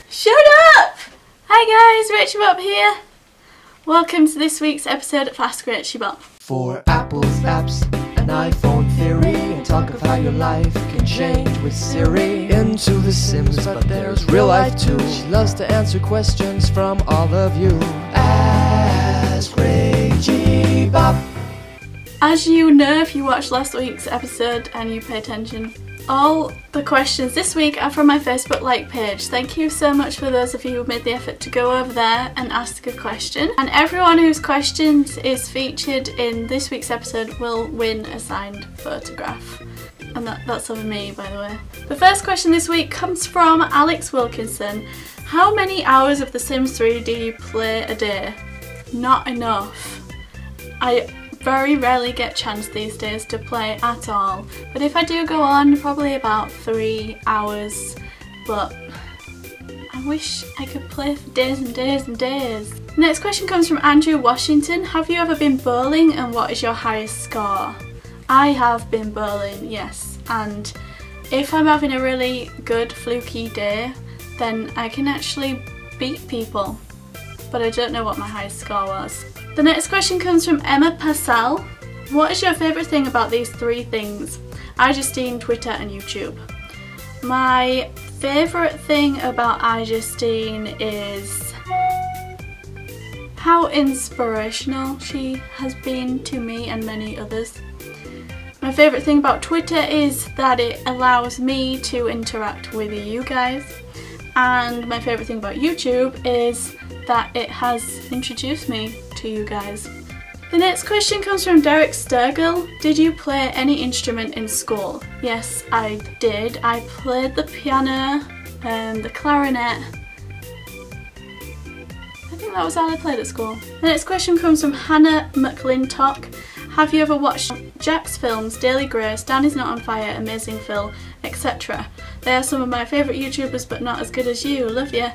Shut up! Hi guys, Rachybop here. Welcome to this week's episode of Ask Rachybop. For apples, apps, and iPhone theory, and talk of how your life can change with Siri. Into the Sims, but there's real life too. She loves to answer questions from all of you. Ask Rachybop. As you know, if you watched last week's episode and you pay attention, all the questions this week are from my Facebook like page. Thank you so much for those of you who made the effort to go over there and ask a question. And everyone whose question is featured in this week's episode will win a signed photograph. And that's of me, by the way. The first question this week comes from Alex Wilkinson. How many hours of The Sims 3 do you play a day? Not enough. I very rarely get a chance these days to play at all, but if I do go on, probably about 3 hours, but I wish I could play for days and days and days. Next question comes from Andrew Washington. Have you ever been bowling and what is your highest score? I have been bowling, yes, and if I'm having a really good fluky day then I can actually beat people, but I don't know what my highest score was. The next question comes from Emma Passell. What is your favourite thing about these three things? Justine, Twitter and YouTube. My favourite thing about Justine is how inspirational she has been to me and many others. My favourite thing about Twitter is that it allows me to interact with you guys. And my favourite thing about YouTube is that it has introduced me to you guys. The next question comes from Derek Sturgill. Did you play any instrument in school? Yes, I did. I played the piano and the clarinet. I think that was all I played at school. The next question comes from Hannah McLintock. Have you ever watched jacksfilms, Daily Grace, Danny's Not on Fire, Amazing Phil, etc.? They are some of my favourite YouTubers but not as good as you. Love ya.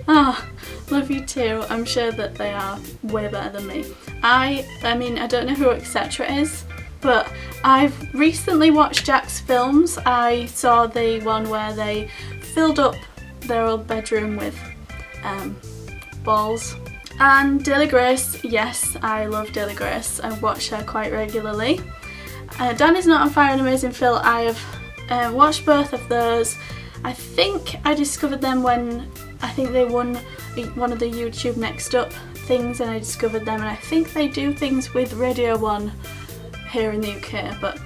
Ah, love you too. I'm sure that they are way better than me. I mean, I don't know who etc. is, but I've recently watched jacksfilms. I saw the one where they filled up their old bedroom with balls. And Daily Grace, yes, I love Daily Grace. I watch her quite regularly. Danny's Not on Fire and Amazing Phil, I have watched both of those. I think I discovered them when I think they won one of the YouTube Next Up things and I discovered them, and I think they do things with Radio 1 here in the UK, but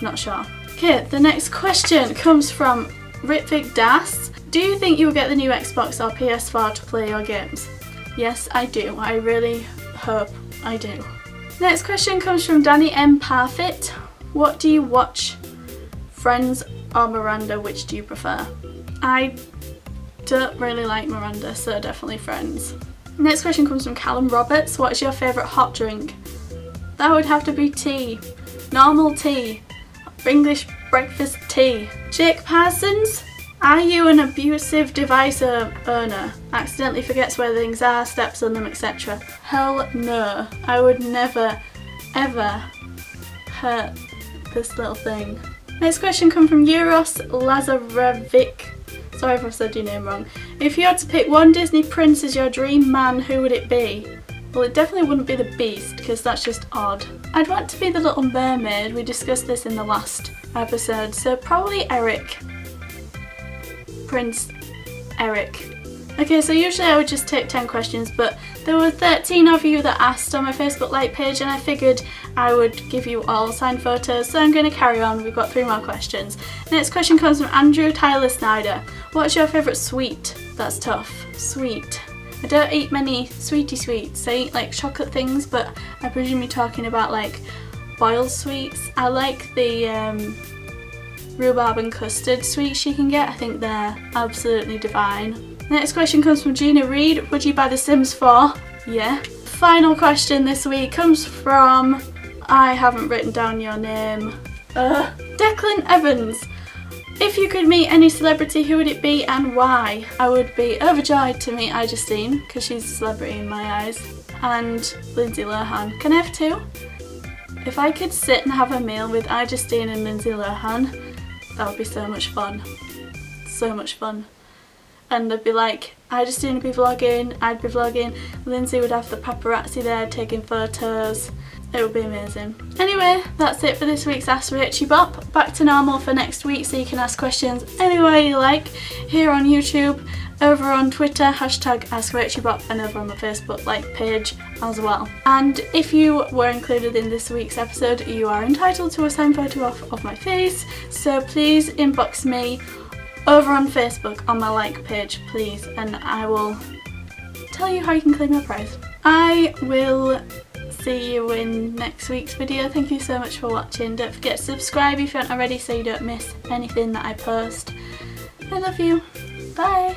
not sure. Okay, the next question comes from Ritvik Das. Do you think you will get the new Xbox or PS4 to play your games? Yes, I do. I really hope I do. Next question comes from Danny M. Parfit. What do you watch? Friends or Miranda? Which do you prefer? I don't really like Miranda, so definitely Friends. Next question comes from Callum Roberts. What is your favourite hot drink? That would have to be tea. Normal tea. English breakfast tea. Jake Parsons. Are you an abusive device owner? Accidentally forgets where things are, steps on them, etc. Hell no. I would never, ever hurt this little thing. Next question comes from Euros Lazarevic. Sorry if I said your name wrong. If you had to pick one Disney prince as your dream man, who would it be? Well, it definitely wouldn't be the Beast, because that's just odd. I'd want to be the Little Mermaid. We discussed this in the last episode, so probably Eric. Prince Eric. Okay, so usually I would just take 10 questions, but there were 13 of you that asked on my Facebook like page and I figured I would give you all signed photos, so I'm going to carry on. We've got 3 more questions. Next question comes from Andrew Tyler Snyder. What's your favourite sweet? That's tough. Sweet. I don't eat many sweetie sweets. I eat like chocolate things, but I presume you're talking about like boiled sweets. I like the rhubarb and custard sweets you can get. I think they're absolutely divine. Next question comes from Gina Reed. Would you buy The Sims 4? Yeah. Final question this week comes from, I haven't written down your name, Declan Evans. If you could meet any celebrity, who would it be and why? I would be overjoyed to meet Justine, because she's a celebrity in my eyes, and Lindsay Lohan. Can I have 2? If I could sit and have a meal with Justine and Lindsay Lohan, that would be so much fun. So much fun. and they'd be like, Justine would be vlogging, I'd be vlogging, Lindsay would have the paparazzi there taking photos. It would be amazing. Anyway, that's it for this week's Ask Rachybop. Back to normal for next week, so you can ask questions anywhere you like, here on YouTube, over on Twitter, hashtag Ask Rachybop, and over on the Facebook page as well. And if you were included in this week's episode, you are entitled to a signed photo of my face, so please inbox me over on Facebook on my like page, please, and I will tell you how you can claim your prize. I will see you in next week's video. Thank you so much for watching. Don't forget to subscribe if you aren't already so you don't miss anything that I post. I love you. Bye.